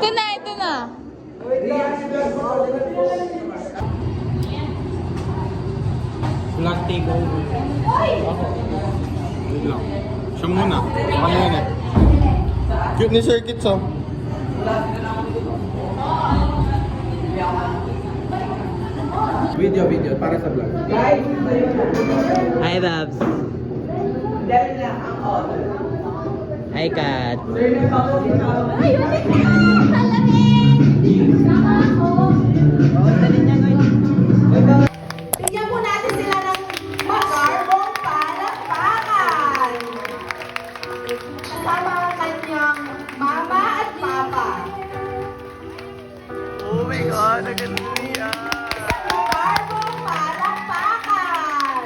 Ito na, ito na. Black takeover. Wait lang. Siya muna. Ano yan eh. Cute ni Circuits oh. Video para sa vlog. Hi, Babs. Hi, Kat. Bigyan po natin sila ng magarbong palakpakan. Kasama ang kanyang mama at papa. Oh my God, ang ganda niya. Magarbong palakpakan.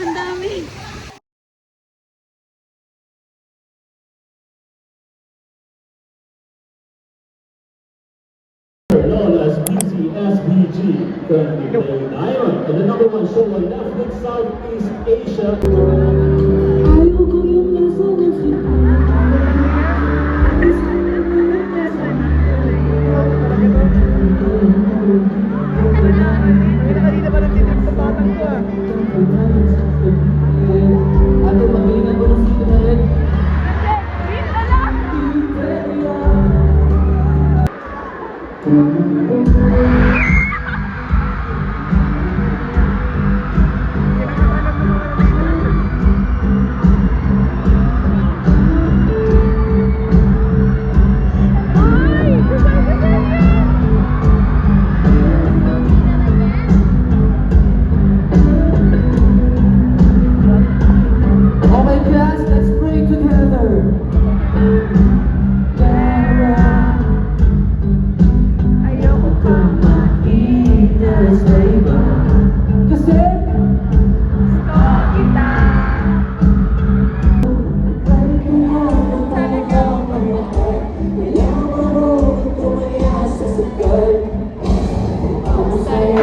Ang dami. Known as BTSBG, currently playing Diamond in the #1 show on Netflix Southeast Asia. Okay, class, let's pray together. Ayoko ka makita sa iba. Kasi gusto kita. Kahit kung ano talagang mamahal, kailangan mo tumaya sa sagal. Ako sa'yo.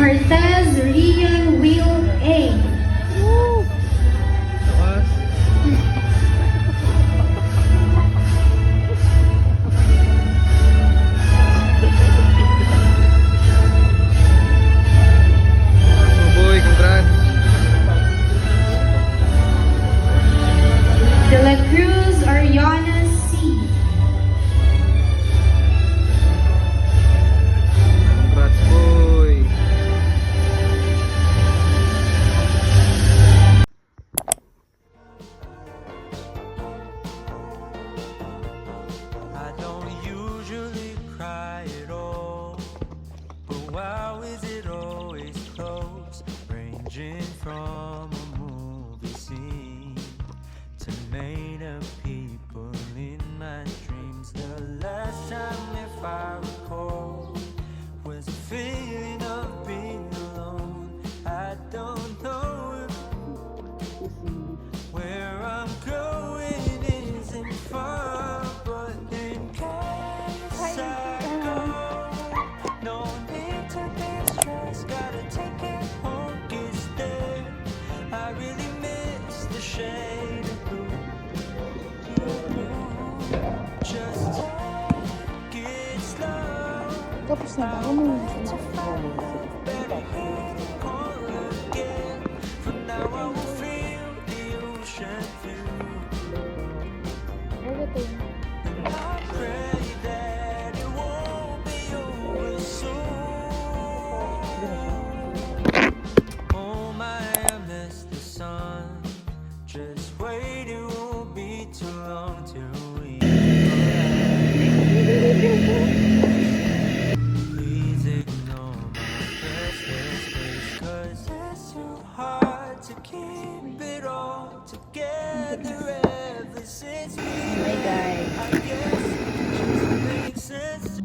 Cortez Rian Will A. Boy, congrats. De La Cruz Ariana C. Congrats, boy. I don't usually cry at all, but wow, is it always close, ranging from a movie scene to made up people in my dreams. The last time, if I recall, was a feeling of being alone. I don't know where I'm going isn't far, but Tapos na ba? Umuwi na. From now I will feel the ocean view. Everything. I pray that it won't be over soon. Oh my, I miss the sun. Just wait, it won't be too long till we please ignore my restless ways, 'cause it's too hard to keep it all together ever since we Hi guys. I guess it just makes sense.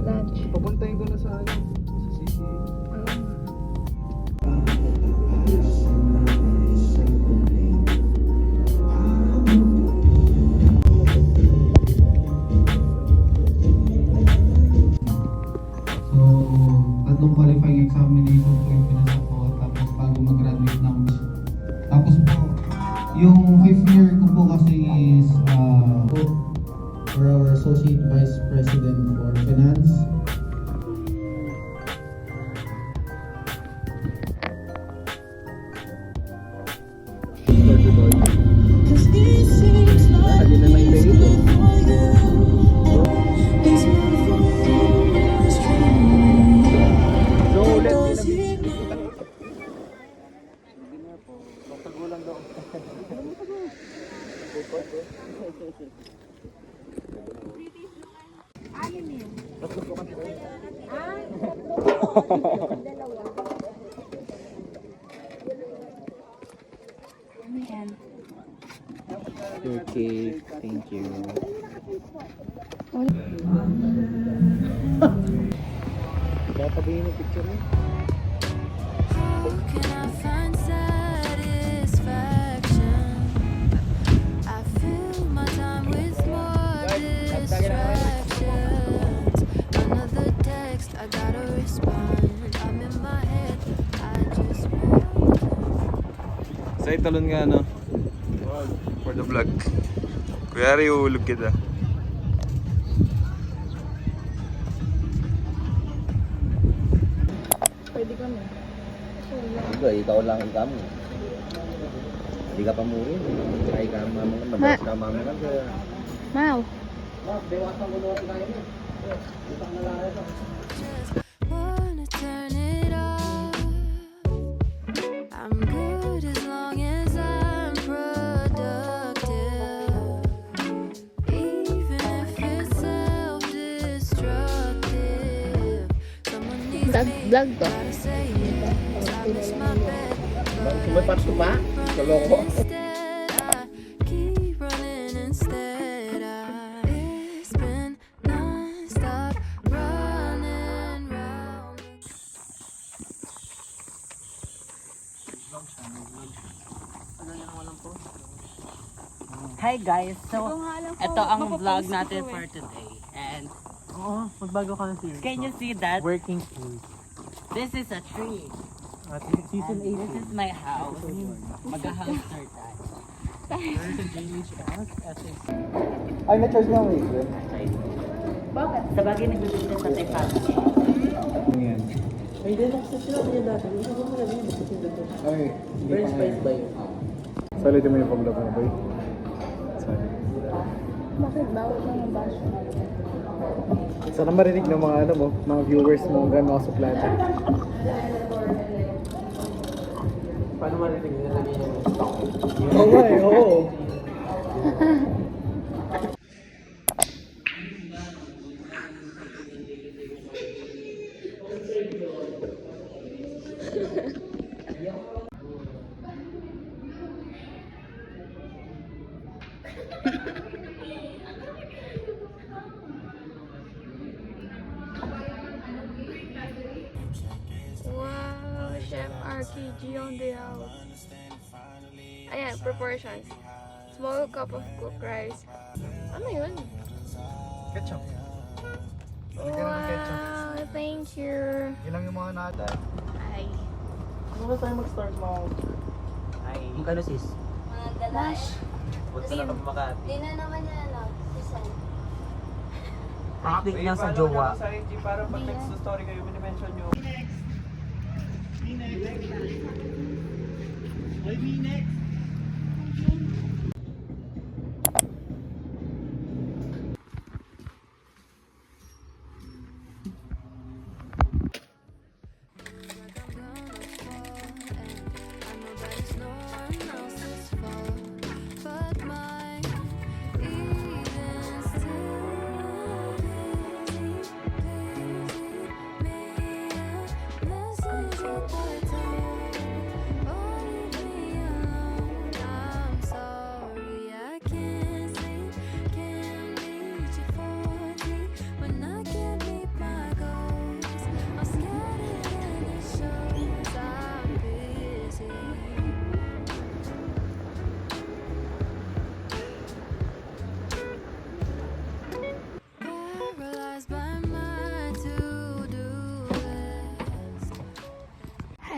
Lunch. Papuntahin ko na sa ano, sa city. So, tatlong qualifying examination po yung pinasa ko tapos bago mag-graduate ng tapos po, yung 5th year ko po kasi is for our Associate Vice President for Finance. Your cake. Thank you. How can I find satisfaction? I fill my time with more distractions. Another text, I gotta respond. I'm in my head, I just want. Sa italon nga no. For the vlog. Kuyari uhulog kita. Pwede kami. Ito, ikaw lang ikaw mo. Hindi ka pa muli. Ay ka mama ka, mabas ka mama ka. Mau. Wanna turn it off. I'm good as long as I'm productive. Even if it's self-destructive. Someone needs me, Vlog to. gotta say it. I miss my bed, May parts ko pa? Kaloko. instead I keep running instead. It's been non-stop running round. Hi guys, so ito ang vlog natin for today. And Magbago ka ng series. can you see that? Working food. This is a tree. At season And this is my house. Mag-house start tayo. There's a JHS, SS. Ay, na-charge na ako eh. Bakit? Sa bagay nag-business sa Tecate. Ano yan? Ay, din ako sa sila niya dati. Hindi ko na rin. Ay, hindi French pa fries ba ngayon. yun? Salitin mo yung pag-vlog mo, boy. Sorry. Bakit bawal na mabaso? Sana marinig ng mga ano mo, mga viewers mo gano'n ako suplado. Paano marinig na lagay niya ng stock? Oo nga eh, oo. Wow, Chef RKG on the house. Ayan, proportions. Small cup of cooked rice. Ano yun? Ketchup. Wow, thank you. Ilang yung mga nata. Ay. Ano ba tayo mag-start mga? Ay. Magkano sis? Mash. Punta na kami Makati. Di na naman niya alam. Isa. Tactic niya sa jowa. Sa IG para pag next story kayo, minimension nyo.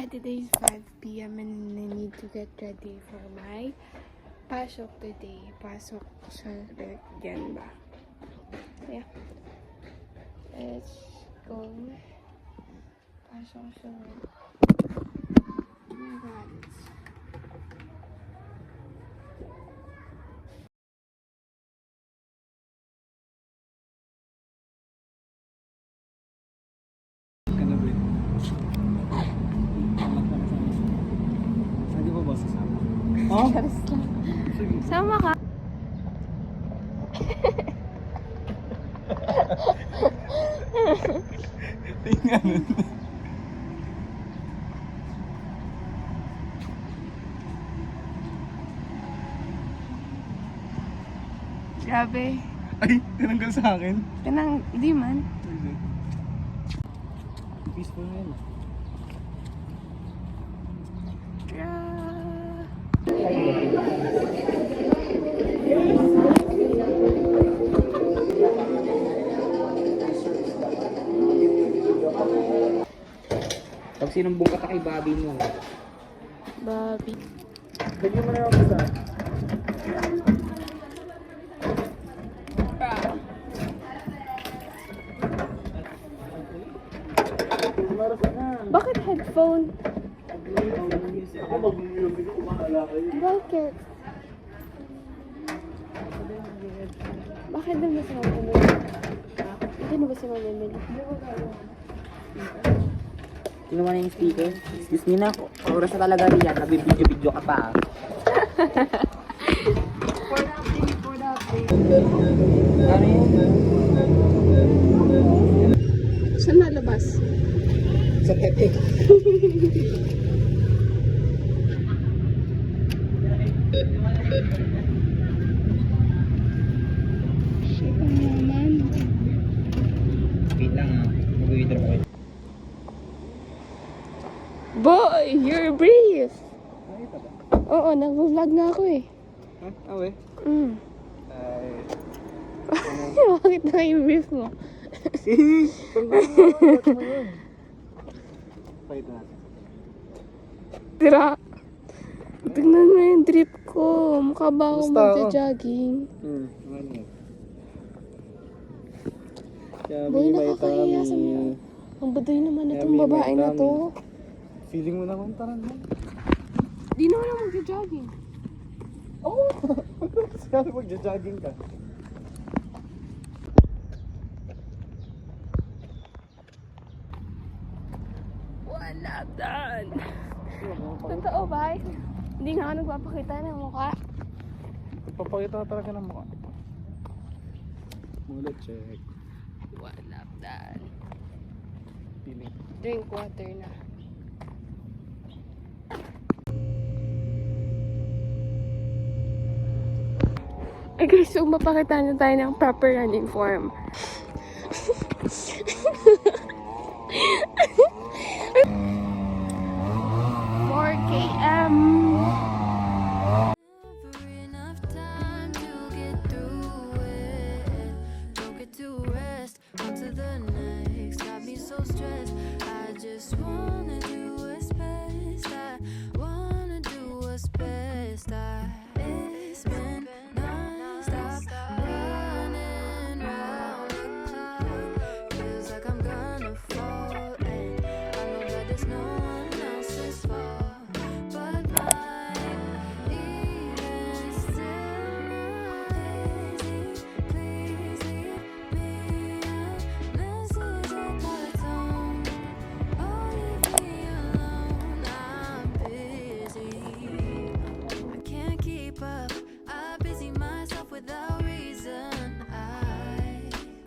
Today is 5 p.m. and I need to get ready for my pasok today. Pasok sa Bergen ba? Yeah. Let's go. Pasok sa Bergen. Oh my God. Oh? Sama ka? Tingnan. Grabe. Ay, tinanggal sa akin. Di man. Peaceful na yun. Pag sinumbong ka kay Bobby mo. Bobby. Lagyan mo na ako sa. Bakit headphone? Bakit? Bakit daw na sa mamimili? Hindi na ba sa mamimili? Kinuha na yung speaker. Excuse me na, oras na talaga rin yan. Nabibidyo-bidyo ka pa. Ano yun? Saan nalabas? Sa tepe. Wait lang ah. Mag-withdraw ko. Boy, you're brief! Oo, nag-vlog na ako eh. Ha? Awe? Ay. Bakit na yung brief mo? Pakita natin. Tira! Tignan mo yung drip ko. ko. Mukha ba ako Basta ako. magja-jogging? Ano? Kaya Boy, nakakahiya sa mga. Ang baduy naman itong babae na to. Feeling mo naman, tara na. Di naman ako magja-jogging. Oo! Kasi magja-jogging ka. Wala done. Totoo ba? Hindi nga ako nagpapakita ng mukha. Papakita talaga ng mukha. Mulot check. Wala done. Feeling. Drink water na. Ay guys, so mapakita na tayo ng proper running form. Four km. Never enough time to get through it. Don't get to rest. On to the next. Got me so stressed. I just wanna do what's best. I wanna do what's best. It's been non-stop running round the clock. Feels like I'm gonna fall, and I know that there's no one else's fault but mine. Even still, please leave me a message at the tone. Oh, leave me alone. I'm busy. I can't keep up. I busy myself without reason.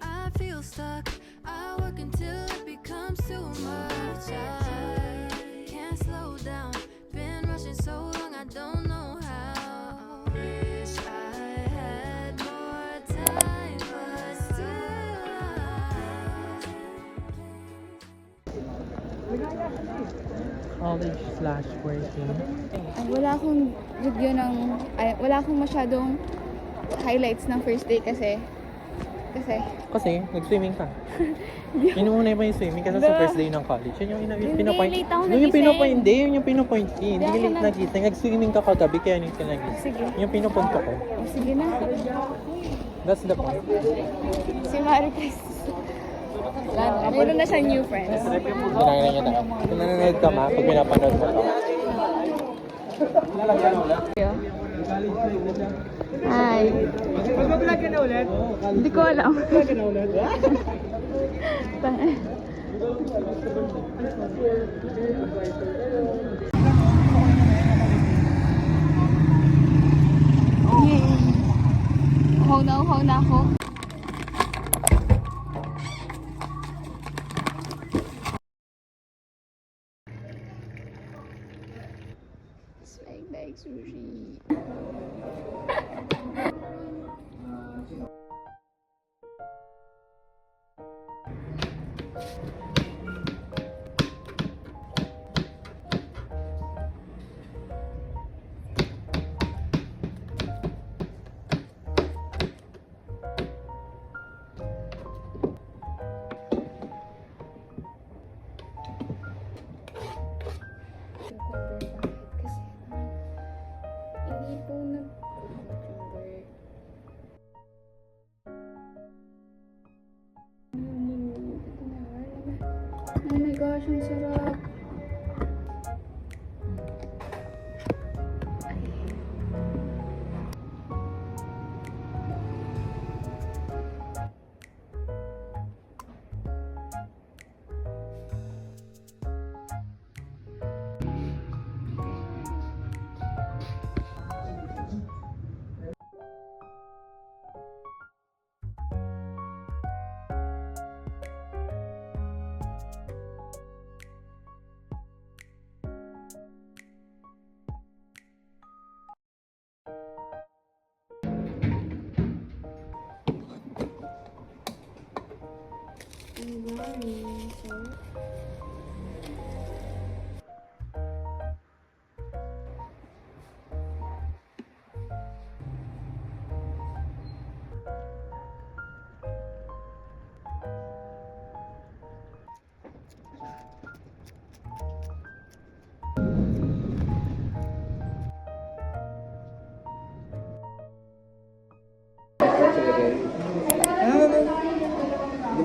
I feel stuck. I work until it becomes too much. I can't slow down. Been rushing so long, I don't know how. Wish I had more time, but still College/working. Wala akong video ng, wala akong masyadong highlights ng first day kasi Kasi, nag-swimming ka. Inuuna pa yung swimming kasi sa first day ng college. Yun yung pinopoint. late ako Yun yung nagising. pinopoint. Hindi, yun yung pinopoint. Hindi ako ka late nagising. Nag-swimming ka kagabi kaya yun ka nagising. Sige. Yun yung pinopoint ko. Oh, sige na. That's the point. Si Maricris. Meron na siyang new friends. Ginagawa niya tayo. Kung nanonood ka ma, pag pinapanood mo to. Hi. Mag-vlog ka na ulit? Hindi ko alam. Vlog ka na ulit? Uhaw na ako. Like sushi. Hindi po nag-cucumber. Oh my gosh, ang sarap.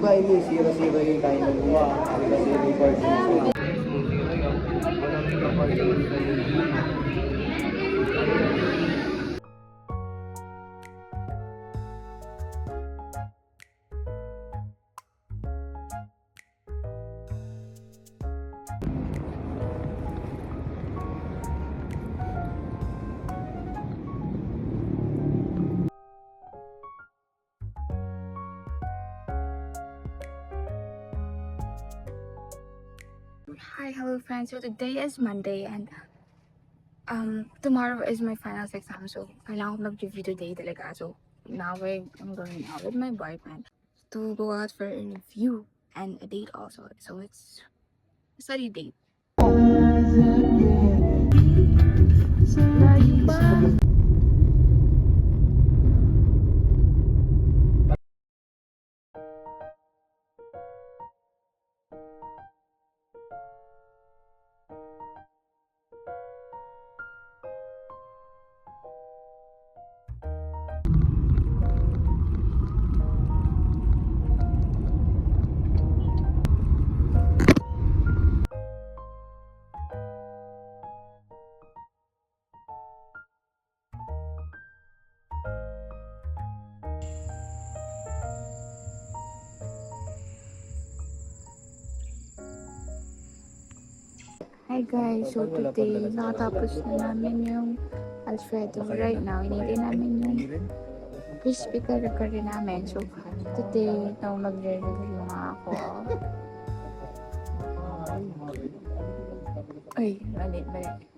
ba, Eli? 0-0 yung tayo ng buwa. 0-0 yung first. Hi, hello friends. So today is Monday and tomorrow is my finals exam. So kailangan ko mag-review today talaga. So now I'm going out with my boyfriend to go out for a review and a date also. So it's a study date. Hi guys, so today nakatapos na namin yung Alfredo. Right now, inintay namin yung crispy kare-kare namin. So today, magre-review nga ako. Ay, balik.